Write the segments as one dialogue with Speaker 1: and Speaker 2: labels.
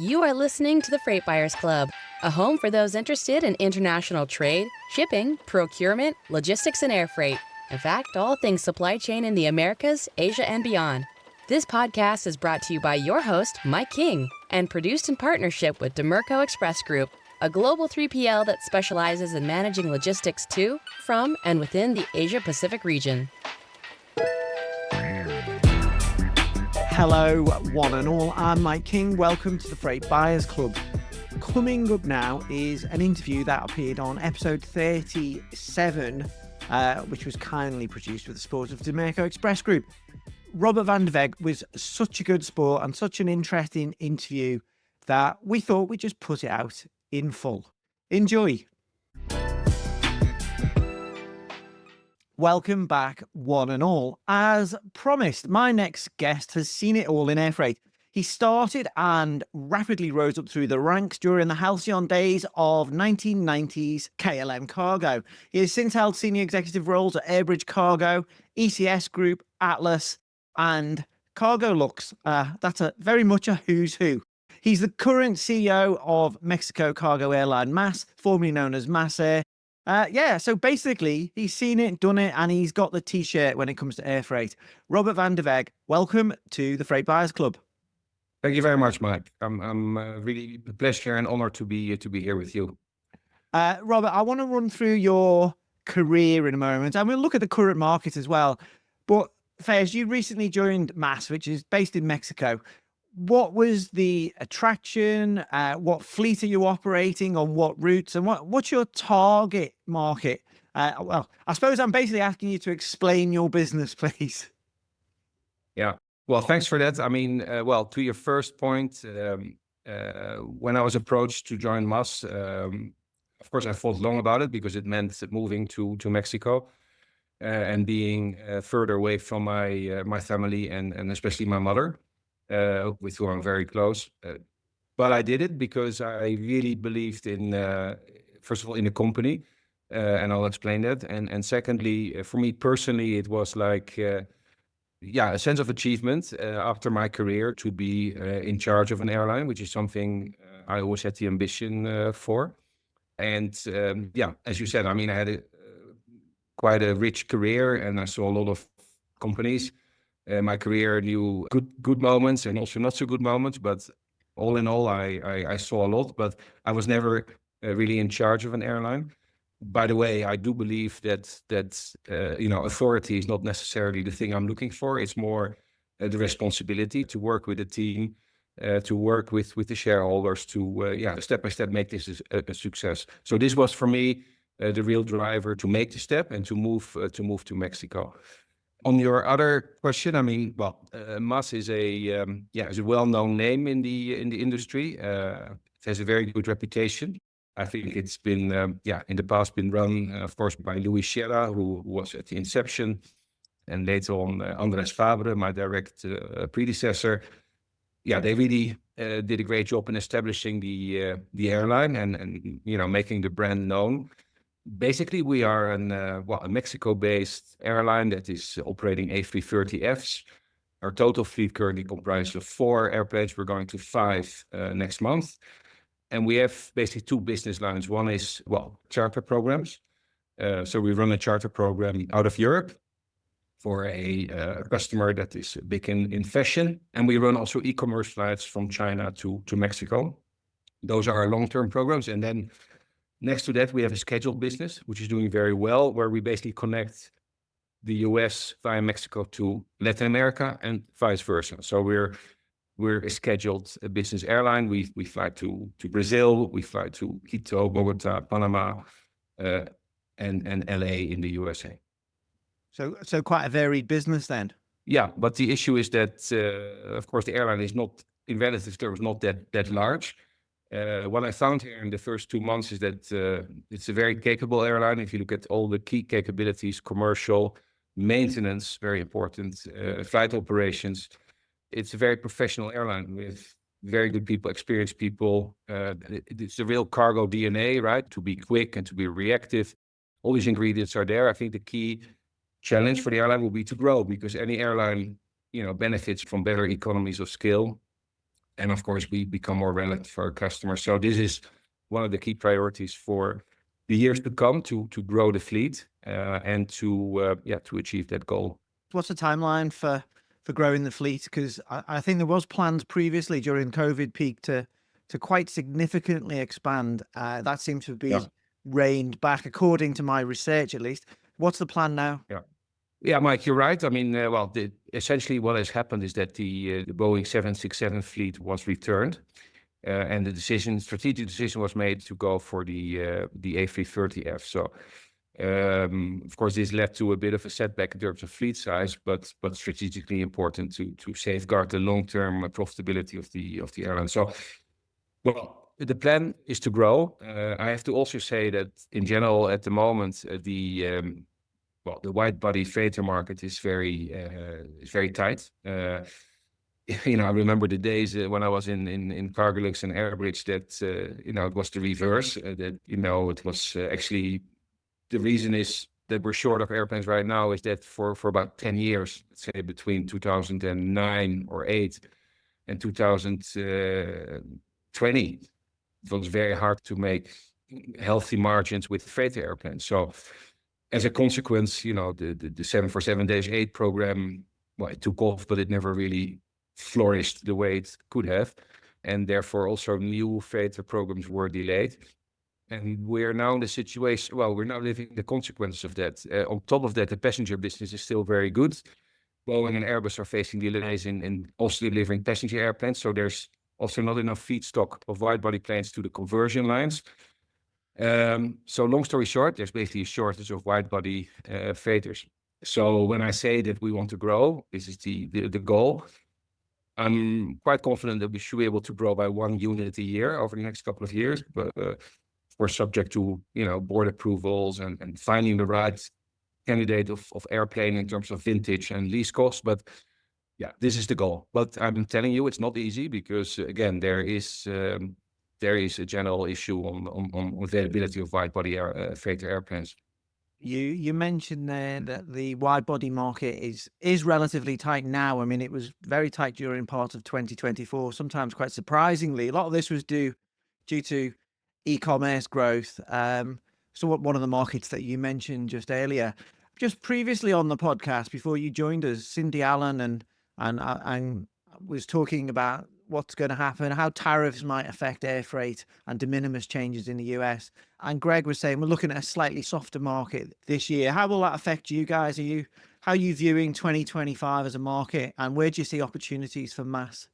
Speaker 1: You are listening to the Freight Buyers Club, a home for those interested in international trade, shipping, procurement, logistics, and air freight. In fact, all things supply chain in the Americas, Asia, and beyond. This podcast is brought to you by your host, Mike King, and produced in partnership with Dimerco Express Group, a global 3PL that specializes in managing logistics to, from, and within the Asia-Pacific region.
Speaker 2: Hello, one and all. I'm Mike King. Welcome to the Freight Buyers Club. Coming up now is an interview that appeared on episode 37, which was kindly produced with the support of Dimerco Express Group. Robert Van de Weg was such a good sport and such an interesting interview that we thought we'd just put it out in full. Enjoy. Welcome back, one and all. As promised, my next guest has seen it all in air freight. He started and rapidly rose up through the ranks during the halcyon days of 1990s KLM Cargo. He has since held senior executive roles at Airbridge Cargo, ECS Group, Atlas, and Cargolux. That's very much a who's who. He's the current CEO of Mexico Cargo Airline MAS, formerly known as MAS Air. So basically, he's seen it, done it, and he's got the T-shirt when it comes to air freight. Robert Van de Weg, welcome to the Freight Buyers Club.
Speaker 3: Thank you very much, Mike. I'm really a pleasure and honor to be here with you.
Speaker 2: Robert, I want to run through your career in a moment, and we'll look at the current market as well. But Faiz, you recently joined MAS, which is based in Mexico. What was the attraction? What fleet are you operating on? What routes? And what's your target market? Well, I suppose I'm basically asking you to explain your business, please.
Speaker 3: Yeah. Well, thanks for that. I mean, to your first point, when I was approached to join MAS, of course, I thought long about it because it meant moving to Mexico and being further away from my family and especially my mother. With whom I'm very close. But I did it because I really believed in, first of all, in the company, and I'll explain that. And secondly, for me personally, it was like, a sense of achievement after my career to be in charge of an airline, which is something I always had the ambition for. And as you said, I mean, I had quite a rich career and I saw a lot of companies. My career knew good moments and also not so good moments, but all in all, I saw a lot, but I was never really in charge of an airline. By the way, I do believe that authority is not necessarily the thing I'm looking for. It's more the responsibility to work with a team, to work with the shareholders, to step by step make this a success. So this was for me the real driver to make the step and to move to Mexico. On your other question, I mean, MAS is a well-known name in the industry. It has a very good reputation. I think it's been in the past been run, of course, by Louis Sierra, who was at the inception, and later on Andres Fabre, my direct predecessor. Yeah, they really did a great job in establishing the airline and making the brand known. Basically, we are a Mexico-based airline that is operating A330Fs. Our total fleet currently comprises of 4 airplanes. We're going to 5 next month. And we have basically 2 business lines. One is, charter programs. So we run a charter program out of Europe for a customer that is big in fashion. And we run also e-commerce flights from China to Mexico. Those are our long-term programs. And then next to that, we have a scheduled business, which is doing very well, where we basically connect the US via Mexico to Latin America and vice versa. So we're a scheduled business airline. We fly to Brazil, we fly to Quito, Bogota, Panama, and LA in the USA.
Speaker 2: So quite a varied business then.
Speaker 3: Yeah, but the issue is that, of course, the airline is not, in relative terms, not that large. What I found here in the first 2 months is that it's a very capable airline. If you look at all the key capabilities, commercial, maintenance, very important, flight operations, it's a very professional airline with very good people, experienced people. It's a real cargo DNA, right? To be quick and to be reactive. All these ingredients are there. I think the key challenge for the airline will be to grow because any airline, benefits from better economies of scale. And of course, we become more relevant for our customers. So this is one of the key priorities for the years to come, to grow the fleet and to achieve that goal.
Speaker 2: What's the timeline for growing the fleet? Because I think there was plans previously during COVID peak to quite significantly expand. That seems to be reined back, according to my research, at least. What's the plan now?
Speaker 3: Yeah, Mike, you're right. I mean, essentially what has happened is that the Boeing 767 fleet was returned, and the strategic decision was made to go for the A330F. So, of course, this led to a bit of a setback in terms of fleet size, but strategically important to safeguard the long-term profitability of the airline. So, well, the plan is to grow. I have to also say that in general, at the moment, the wide-body freighter market is very tight. I remember the days when I was in Cargolux and Airbridge that it was the reverse. That it was actually, the reason is that we're short of airplanes right now is that for about 10 years, let's say between 2009 or 8 and 2020, it was very hard to make healthy margins with freighter airplanes. So as a consequence, the 747-8 program, well, it took off, but it never really flourished the way it could have. And therefore, also new freighter programs were delayed. And we're now in the situation, well, we're now living the consequences of that. On top of that, the passenger business is still very good. Boeing and Airbus are facing delays in also delivering passenger airplanes. So there's also not enough feedstock of wide-body planes to the conversion lines. So long story short, there's basically a shortage of wide-body freighters. So when I say that we want to grow, this is the goal. I'm quite confident that we should be able to grow by 1 unit a year over the next couple of years, but we're subject to board approvals and finding the right candidate of airplane in terms of vintage and lease costs. But yeah, this is the goal. But I'm telling you, it's not easy because again, there is a general issue on availability of wide-body freighter airplanes.
Speaker 2: You mentioned there that the wide-body market is relatively tight now. I mean, it was very tight during part of 2024, sometimes quite surprisingly. A lot of this was due to e-commerce growth. So one of the markets that you mentioned just earlier, just previously on the podcast before you joined us, Cindy Allen and was talking about what's going to happen, how tariffs might affect air freight and de minimis changes in the US. And Greg was saying we're looking at a slightly softer market this year. How will that affect you guys? How are you viewing 2025 as a market, and where do you see opportunities for MAS?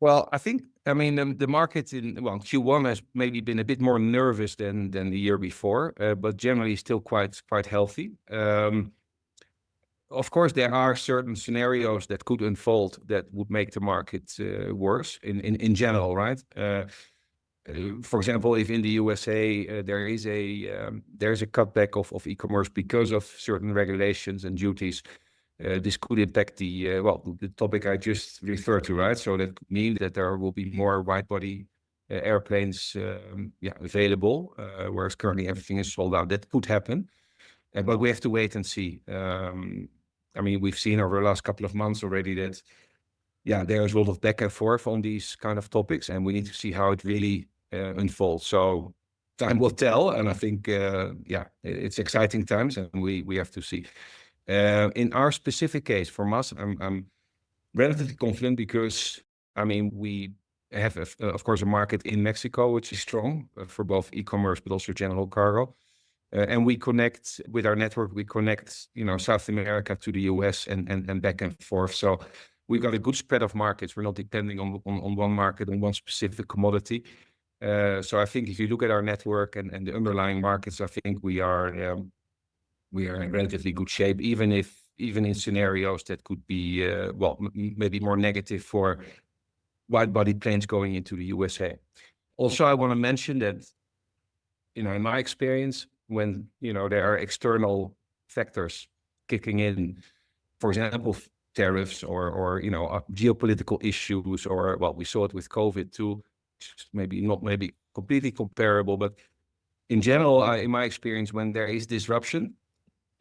Speaker 3: Well, I mean, the market in Q1 has maybe been a bit more nervous than the year before, but generally still quite healthy. Of course, there are certain scenarios that could unfold that would make the market worse in general, right? For example, if in the USA there is a cutback of e-commerce because of certain regulations and duties, this could impact the topic I just referred to, right? So that could mean that there will be more wide-body airplanes available, whereas currently everything is sold out. That could happen, but we have to wait and see. I mean, we've seen over the last couple of months already that, there's a lot of back and forth on these kind of topics, and we need to see how it really unfolds. So time will tell, and I think, it's exciting times, and we have to see. In our specific case, for us, I'm relatively confident because, I mean, we have, of course, a market in Mexico, which is strong for both e-commerce, but also general cargo. And we connect with our network, South America to the US and back and forth. So we've got a good spread of markets. We're not depending on one market, on one specific commodity. So I think if you look at our network and the underlying markets, I think we are in relatively good shape, even in scenarios that could be, maybe more negative for wide-body planes going into the USA. Also, I want to mention that, in my experience, when there are external factors kicking in, for example, tariffs or geopolitical issues, or we saw it with COVID too, maybe completely comparable, but in general, in my experience, when there is disruption,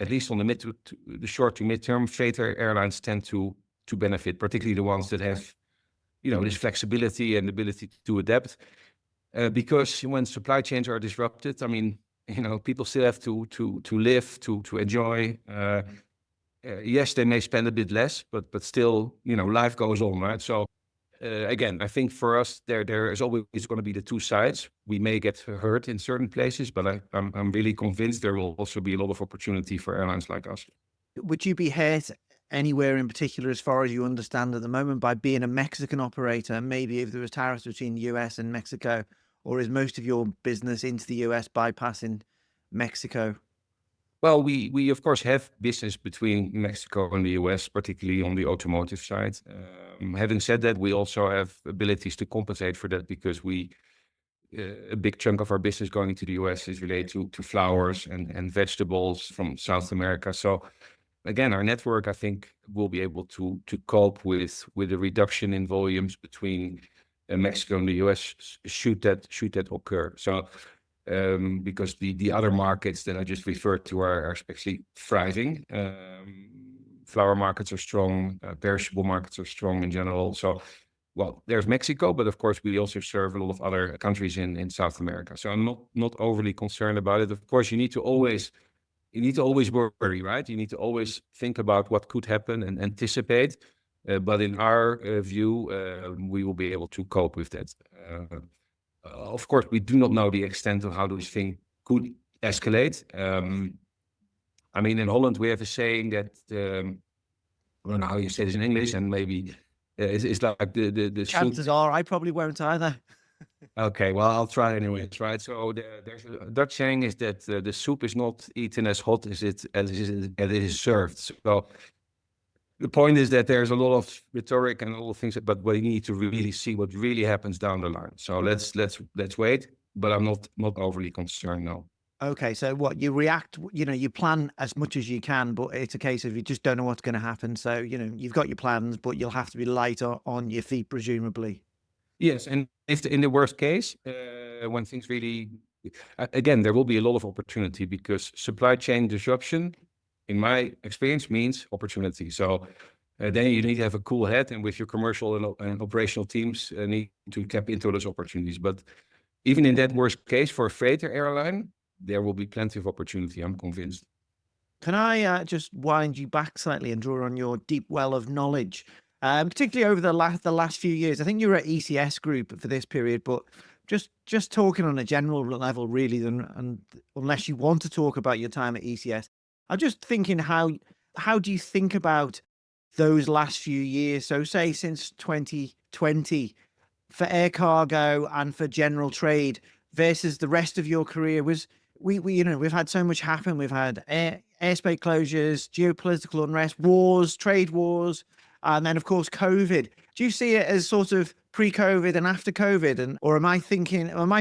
Speaker 3: at least on the short to mid-term, freighter airlines tend to benefit, particularly the ones that have this flexibility and ability to adapt. Because when supply chains are disrupted, I mean, people still have to live, to enjoy. Yes, they may spend a bit less, but still, life goes on, right? So again, I think for us, there is always going to be the two sides. We may get hurt in certain places, but I'm really convinced there will also be a lot of opportunity for airlines like us.
Speaker 2: Would you be hurt anywhere in particular, as far as you understand at the moment, by being a Mexican operator? Maybe if there was tariffs between the US and Mexico, or is most of your business into the US bypassing Mexico?
Speaker 3: Well, we of course have business between Mexico and the US, particularly on the automotive side. Having said that, we also have abilities to compensate for that because a big chunk of our business going into the US is related to flowers and vegetables from South America. So again, our network, I think, will be able to cope with a reduction in volumes between Mexico and the US should that occur. So because the other markets that I just referred to are actually thriving. Flower markets are strong, perishable markets are strong in general. So, well, there's Mexico, but of course we also serve a lot of other countries in South America. So I'm not overly concerned about it. Of course, you need to always worry, right? You need to always think about what could happen and anticipate. But in our view, we will be able to cope with that. Of course, we do not know the extent of how this thing could escalate. I mean, in Holland, we have a saying that, I don't know how you say this in English, and maybe it's like the
Speaker 2: Chances are I probably won't either.
Speaker 3: Okay, well, I'll try anyways, right? So there's a Dutch saying is that the soup is not eaten as hot as it is served. So the point is that there's a lot of rhetoric and all things, but we need to really see what really happens down the line. So let's wait. But I'm not overly concerned, no.
Speaker 2: Okay, so what you react, you plan as much as you can, but it's a case of you just don't know what's going to happen. So, you've got your plans, but you'll have to be light on your feet, presumably.
Speaker 3: Yes, and if in the worst case, when things really, again, there will be a lot of opportunity because supply chain disruption, in my experience, means opportunity. So then you need to have a cool head, and with your commercial and operational teams, need to tap into those opportunities. But even in that worst case, for a freighter airline, there will be plenty of opportunity, I'm convinced.
Speaker 2: Can I just wind you back slightly and draw on your deep well of knowledge, particularly over the last few years? I think you were at ECS Group for this period, but just talking on a general level, really, and unless you want to talk about your time at ECS, I'm just thinking how do you think about those last few years? So say since 2020 for air cargo and for general trade versus the rest of your career. We've had so much happen. We've had airspace closures, geopolitical unrest, wars, trade wars, and then of course COVID. Do you see it as sort of pre-COVID and after COVID, or am I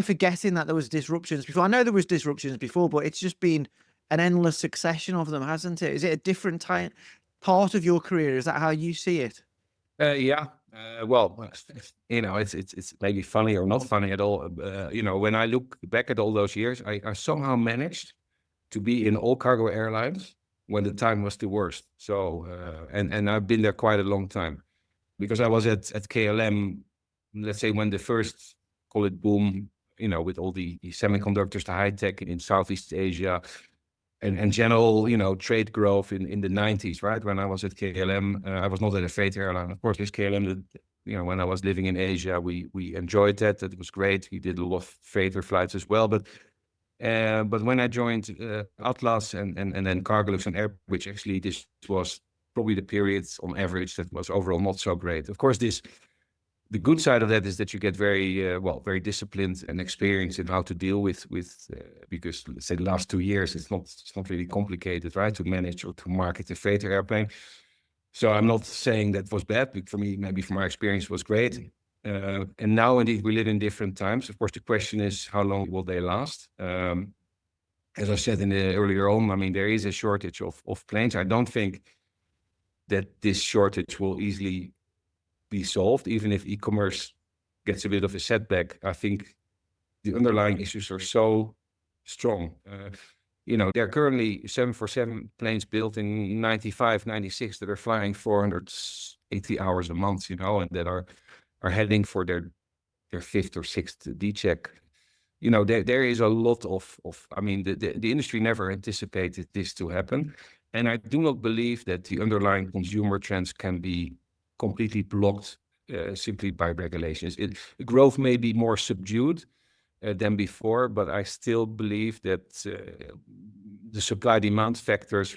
Speaker 2: forgetting that there was disruptions before? I know there was disruptions before, but it's just been an endless succession of them, hasn't it? Is it a different part of your career? Is that how you see it?
Speaker 3: Yeah. Well, it's maybe funny or not funny at all. When I look back at all those years, I somehow managed to be in all cargo airlines when the time was the worst. So, and I've been there quite a long time because I was at KLM, let's say when the first, call it boom, with all the semiconductors, the high tech in Southeast Asia, and general, trade growth in the 90s, right? When I was at KLM, I was not at a freight airline. Of course, this KLM, when I was living in Asia, we enjoyed that. It was great. We did a lot of freighter flights as well. But when I joined Atlas and then Cargolux and Airbridge, actually, this was probably the period on average that was overall not so great. Of course, the good side of that is that you get very disciplined and experienced in how to deal with because let's say the last 2 years, it's not really complicated, right? To manage or to market a freighter airplane. So I'm not saying that was bad, but for me, maybe from my experience, it was great. And now indeed we live in different times. Of course, the question is how long will they last? As I said earlier on, I mean, there is a shortage of planes. I don't think that this shortage will easily be solved, even if e-commerce gets a bit of a setback. I think the underlying issues are so strong. There are currently 747 planes built in 95, 96 that are flying 480 hours a month, and that are are heading for their fifth or sixth D check. There is a lot of I mean, the industry never anticipated this to happen. And I do not believe that the underlying consumer trends can be completely blocked simply by regulations. Growth may be more subdued than before, but I still believe that the supply-demand factors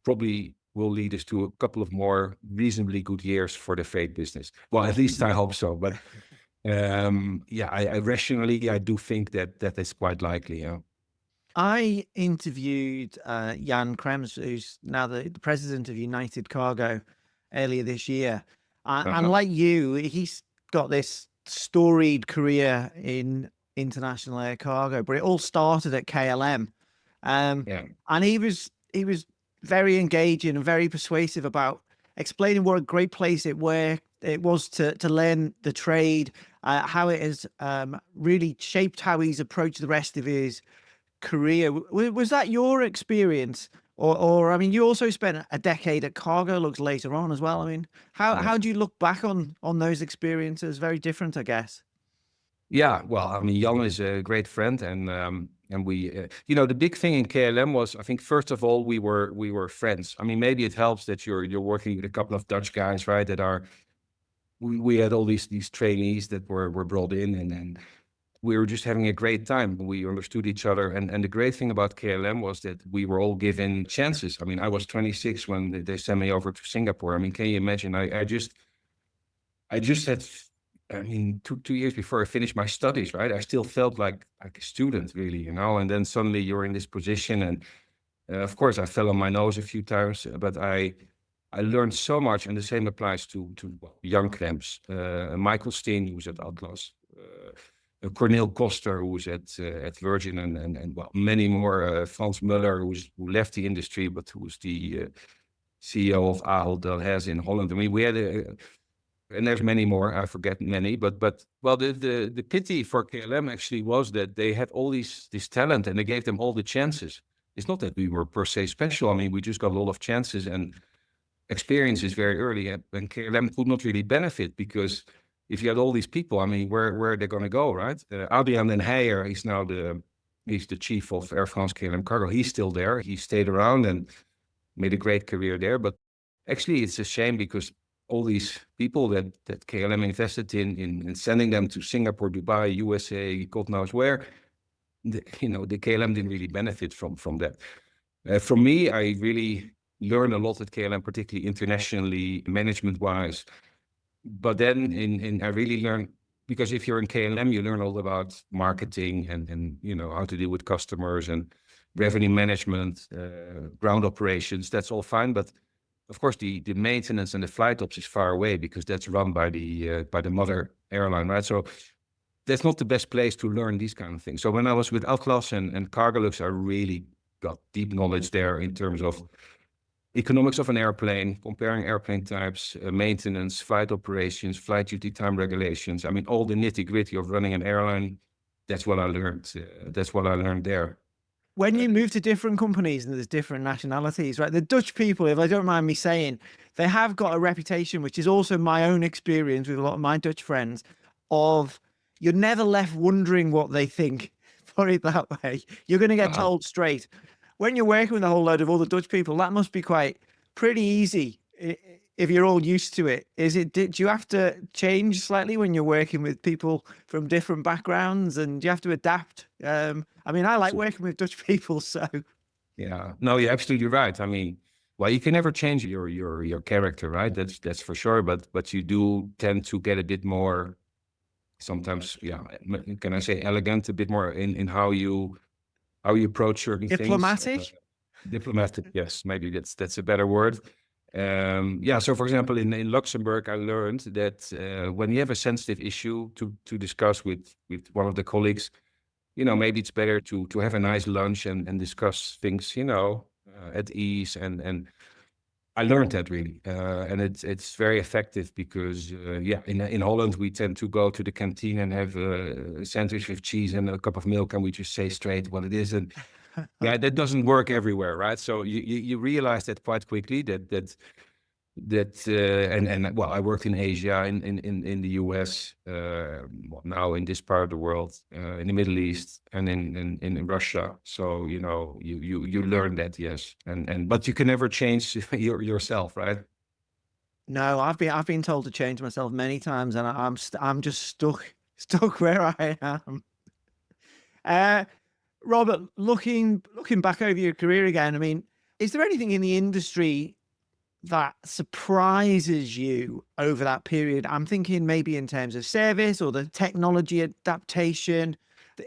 Speaker 3: probably will lead us to a couple of more reasonably good years for the freight business. Well, at least I hope so. But I rationally, I do think that is quite likely. Yeah.
Speaker 2: I interviewed Jan Krems, who's now the president of United Cargo, earlier this year. And like you, he's got this storied career in international air cargo, but it all started at KLM. And he was very engaging and very persuasive about explaining what a great place it was to learn the trade, how it has really shaped how he's approached the rest of his career. Was that your experience? Or I mean, you also spent a decade at Cargolux later on as well. I mean, how do you look back on those experiences? Very different, I guess.
Speaker 3: Yeah, well, I mean, Jan is a great friend, and we, the big thing in KLM was, I think, first of all, we were friends. I mean, maybe it helps that you're working with a couple of Dutch guys, right? We had all these trainees that were brought in, and we were just having a great time. We understood each other. And the great thing about KLM was that we were all given chances. I mean, I was 26 when they sent me over to Singapore. I mean, can you imagine? I just had, I mean, two years before I finished my studies, right? I still felt like a student, really, And then suddenly you're in this position. And of course, I fell on my nose a few times, but I learned so much. And the same applies to young Krems, Michael Steen, who's at Atlas, Cornel Koster, who was at Virgin, and many more. Frans Muller, who left the industry, but who was the CEO of Ahold Delhaize in Holland. I mean, we had and there's many more. I forget many, but the pity for KLM actually was that they had all this talent and they gave them all the chances. It's not that we were per se special. I mean, we just got a lot of chances and experiences very early, and KLM could not really benefit because if you had all these people, I mean, where are they going to go, right? Adriaan den Heijer, he's the chief of Air France KLM Cargo. He's still there. He stayed around and made a great career there. But actually, it's a shame because all these people that KLM invested in sending them to Singapore, Dubai, USA, God knows where, the KLM didn't really benefit from that. For me, I really learned a lot at KLM, particularly internationally, management-wise. But then I really learned, because if you're in KLM, you learn all about marketing and how to deal with customers and revenue management, ground operations. That's all fine, but of course the maintenance and the flight ops is far away because that's run by the mother airline, right? So that's not the best place to learn these kind of things. So when I was with Atlas and Cargolux, I really got deep knowledge there in terms of economics of an airplane, comparing airplane types, maintenance, flight operations, flight duty time regulations. I mean, all the nitty-gritty of running an airline. That's what I learned. That's what I learned there.
Speaker 2: When you move to different companies and there's different nationalities, right? The Dutch people, if I don't mind me saying, they have got a reputation, which is also my own experience with a lot of my Dutch friends, of you're never left wondering what they think. Put it that way. You're going to get told straight. When you're working with a whole load of other Dutch people, that must be pretty easy if you're all used to it. Do you have to change slightly when you're working with people from different backgrounds, and do you have to adapt? I mean, I like working with Dutch people, so.
Speaker 3: Yeah, no, you're absolutely right. I mean, well, you can never change your character, right? That's for sure. But you do tend to get a bit more, sometimes, can I say elegant, a bit more in how you approach certain
Speaker 2: diplomatic?
Speaker 3: things. Diplomatic, yes, maybe that's a better word. So for example, in Luxembourg, I learned that when you have a sensitive issue to discuss with one of the colleagues, maybe it's better to have a nice lunch and discuss things, at ease. And I learned that really, and it's very effective because in Holland we tend to go to the canteen and have a sandwich with cheese and a cup of milk, and we just say straight what it is, and that doesn't work everywhere, right? So you realize that quite quickly that that and well, I worked in Asia, in the US, now in this part of the world, in the Middle East, and in Russia. So you learn that, yes, and but you can never change yourself, right?
Speaker 2: No, I've been told to change myself many times, and I'm just stuck where I am. Uh, Robert, looking back over your career again, I mean, is there anything in the industry that surprises you over that period? I'm thinking maybe in terms of service or the technology adaptation.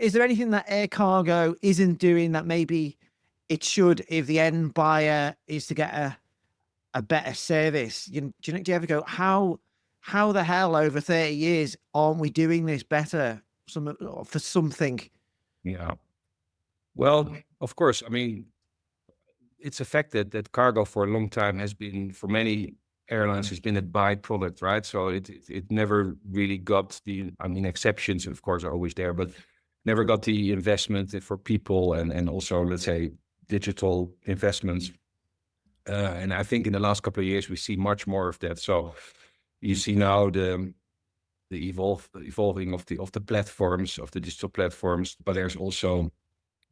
Speaker 2: Is there anything that air cargo isn't doing that maybe it should if the end buyer is to get a better service? Do you ever go, how the hell over 30 years aren't we doing this better for something?
Speaker 3: Yeah. Well, of course, I mean, it's a fact that cargo for a long time has been, for many airlines, has been a byproduct, right? So it never really got the, I mean, exceptions, of course, are always there, but never got the investment for people and also, let's say, digital investments. And I think in the last couple of years, we see much more of that. So you see now the evolving of the platforms, of the digital platforms, but there's also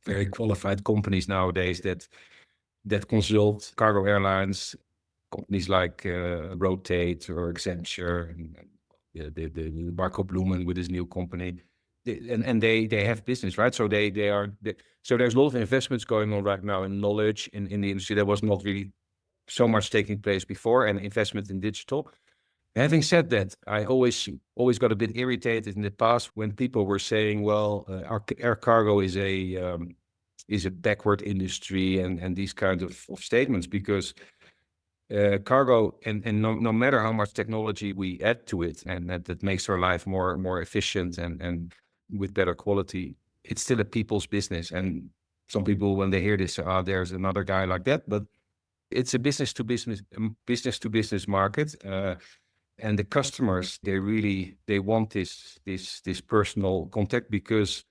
Speaker 3: very qualified companies nowadays that consult cargo airlines, companies like Rotate or Accenture, and the Marco Blumen with his new company, they have business, right? So so there's a lot of investments going on right now in knowledge in the industry that was not really so much taking place before, and investment in digital. Having said that, I always got a bit irritated in the past when people were saying, well, our air cargo is a backward industry and these kinds of statements, because cargo, and no matter how much technology we add to it, and that makes our life more efficient and with better quality, it's still a people's business. And some people, when they hear this, there's another guy like that, but it's a business to business market. And the customers, they want this personal contact, because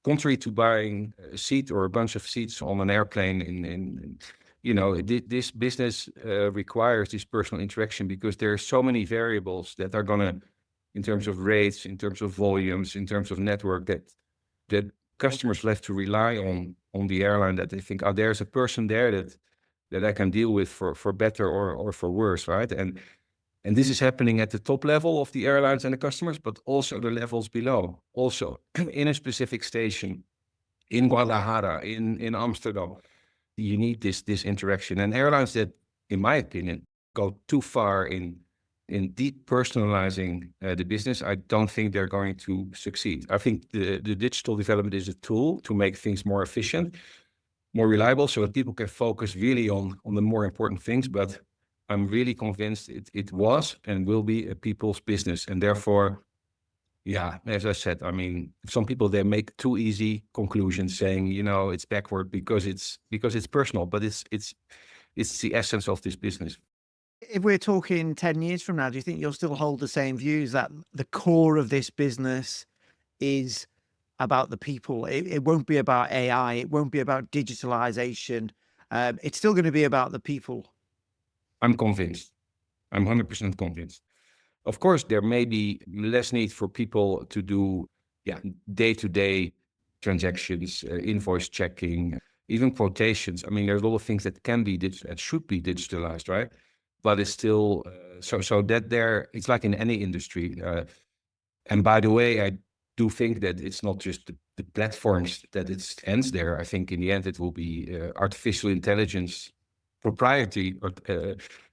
Speaker 3: contrary to buying a seat or a bunch of seats on an airplane, this business requires this personal interaction, because there are so many variables that are gonna, in terms of rates, in terms of volumes, in terms of network, that customers will have to rely on the airline, that they think, there's a person there that I can deal with for better or for worse, right? And this is happening at the top level of the airlines and the customers, but also the levels below. Also, in a specific station, in Guadalajara, in Amsterdam, you need this interaction. And airlines that, in my opinion, go too far in deep personalizing the business, I don't think they're going to succeed. I think the digital development is a tool to make things more efficient, more reliable, so that people can focus really on the more important things. But I'm really convinced it was and will be a people's business. And therefore, yeah, as I said, I mean, some people, they make too easy conclusions saying, it's backward because it's personal, but it's the essence of this business.
Speaker 2: If we're talking 10 years from now, do you think you'll still hold the same views that the core of this business is about the people? It won't be about AI. It won't be about digitalization. It's still going to be about the people.
Speaker 3: I'm convinced. I'm 100% convinced. Of course, there may be less need for people to do day-to-day transactions, invoice checking, even quotations. I mean, there's a lot of things that can be and should be digitalized, right? But it's still so that it's like in any industry. And by the way, I do think that it's not just the platforms that it ends there. I think in the end it will be artificial intelligence proprietary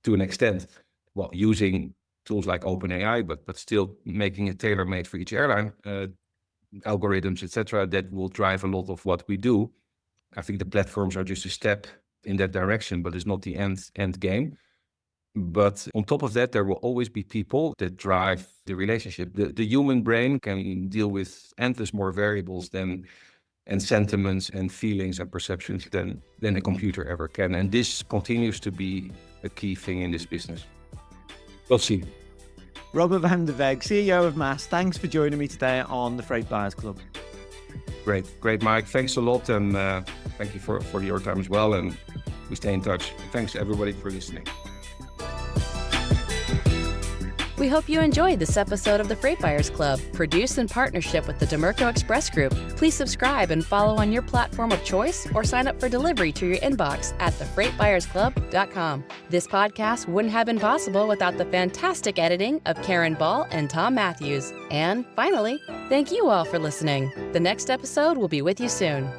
Speaker 3: to an extent, well, using tools like OpenAI, but still making it tailor-made for each airline, algorithms, etc., that will drive a lot of what we do. I think the platforms are just a step in that direction, but it's not the end game. But on top of that, there will always be people that drive the relationship. The human brain can deal with endless more variables and sentiments and feelings and perceptions than a computer ever can. And this continues to be a key thing in this business. We'll see.
Speaker 2: Robert Van de Weg, CEO of MAS, thanks for joining me today on the Freight Buyers Club.
Speaker 3: Great, Mike. Thanks a lot, and thank you for your time as well. And we stay in touch. Thanks everybody for listening.
Speaker 1: We hope you enjoyed this episode of the Freight Buyers Club, produced in partnership with the Dimerco Express Group. Please subscribe and follow on your platform of choice or sign up for delivery to your inbox at thefreightbuyersclub.com. This podcast wouldn't have been possible without the fantastic editing of Karen Ball and Tom Matthews. And finally, thank you all for listening. The next episode will be with you soon.